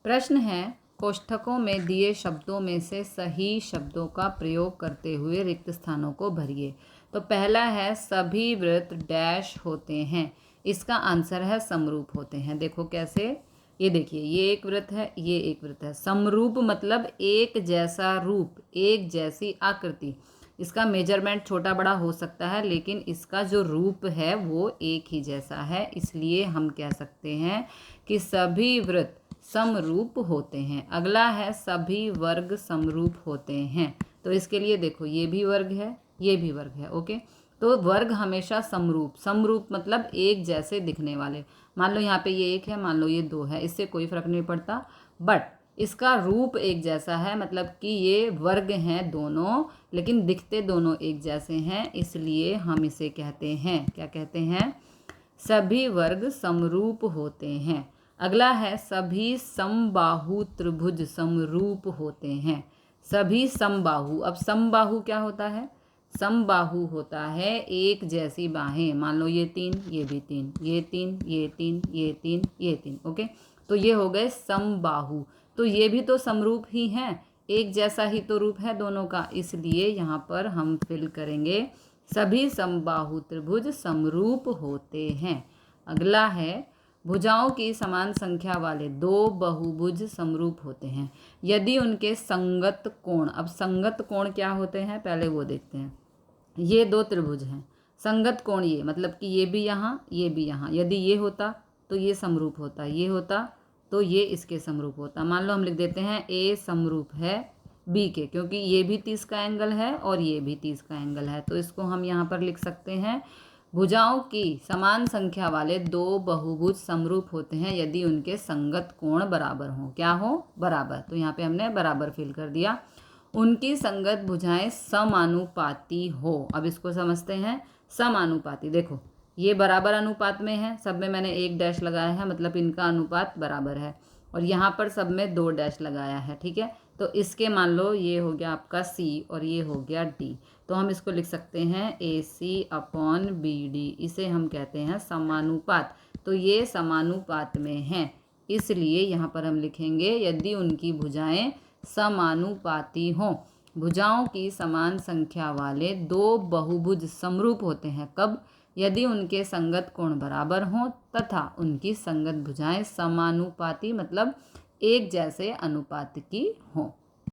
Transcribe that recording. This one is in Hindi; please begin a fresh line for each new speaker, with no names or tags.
प्रश्न है, कोष्ठकों में दिए शब्दों में से सही शब्दों का प्रयोग करते हुए रिक्त स्थानों को भरिए। तो पहला है, सभी वृत्त डैश होते हैं। इसका आंसर है समरूप होते हैं। देखो कैसे, ये देखिए, ये एक वृत्त है, ये एक वृत्त है। समरूप मतलब एक जैसा रूप, एक जैसी आकृति। इसका मेजरमेंट छोटा बड़ा हो सकता है, लेकिन इसका जो रूप है वो एक ही जैसा है। इसलिए हम कह सकते हैं कि सभी वृत्त समरूप होते हैं। अगला है, सभी वर्ग समरूप होते हैं। तो इसके लिए देखो, ये भी वर्ग है, ये भी वर्ग है। ओके, तो वर्ग हमेशा समरूप, समरूप मतलब एक जैसे दिखने वाले। मान लो यहाँ पे ये एक है, मान लो ये दो है, इससे कोई फर्क नहीं पड़ता, बट इसका रूप एक जैसा है, मतलब कि ये वर्ग हैं दोनों, लेकिन दिखते दोनों एक जैसे हैं। इसलिए हम इसे कहते हैं, क्या कहते हैं? सभी वर्ग समरूप होते हैं। अगला है, सभी समबाहु त्रिभुज समरूप होते हैं। सभी समबाहु, अब समबाहु क्या होता है? समबाहु होता है एक जैसी बाहें। मान लो ये तीन, ये भी तीन, ये तीन, ये तीन, ये तीन, ये तीन। ओके, तो ये हो गए समबाहु। तो ये भी तो समरूप ही हैं, एक जैसा ही तो रूप है दोनों का। इसलिए यहाँ पर हम फिल करेंगे, सभी समबाहु त्रिभुज समरूप होते हैं। अगला है, भुजाओं की समान संख्या वाले दो बहुभुज समरूप होते हैं यदि उनके संगत कोण। अब संगत कोण क्या होते हैं, पहले वो देखते हैं। ये दो त्रिभुज हैं, संगत कोण ये मतलब कि ये भी यहाँ, ये भी यहाँ। यदि ये होता तो ये समरूप होता, ये होता तो ये इसके समरूप होता। मान लो हम लिख देते हैं ए समरूप है बी के, क्योंकि ये भी 30 का एंगल है और ये भी 30 का एंगल है। तो इसको हम यहाँ पर लिख सकते हैं, भुजाओं की समान संख्या वाले दो बहुभुज समरूप होते हैं यदि उनके संगत कोण बराबर हों। क्या हो? बराबर। तो यहाँ पे हमने बराबर फिल कर दिया। उनकी संगत भुजाएं समानुपाती हो। अब इसको समझते हैं, समानुपाती। देखो, ये बराबर अनुपात में है, सब में मैंने एक डैश लगाया है, मतलब इनका अनुपात बराबर है। और यहाँ पर सब में दो डैश लगाया है, ठीक है। तो इसके मान लो ये हो गया आपका सी और ये हो गया डी। तो हम इसको लिख सकते हैं ए सी अपॉन बी डी। इसे हम कहते हैं समानुपात। तो ये समानुपात में है, इसलिए यहाँ पर हम लिखेंगे, यदि उनकी भुजाएं समानुपाती हों। भुजाओं की समान संख्या वाले दो बहुभुज समरूप होते हैं। कब? यदि उनके संगत कोण बराबर हों तथा उनकी संगत भुजाएं समानुपाती मतलब एक जैसे अनुपात की हों।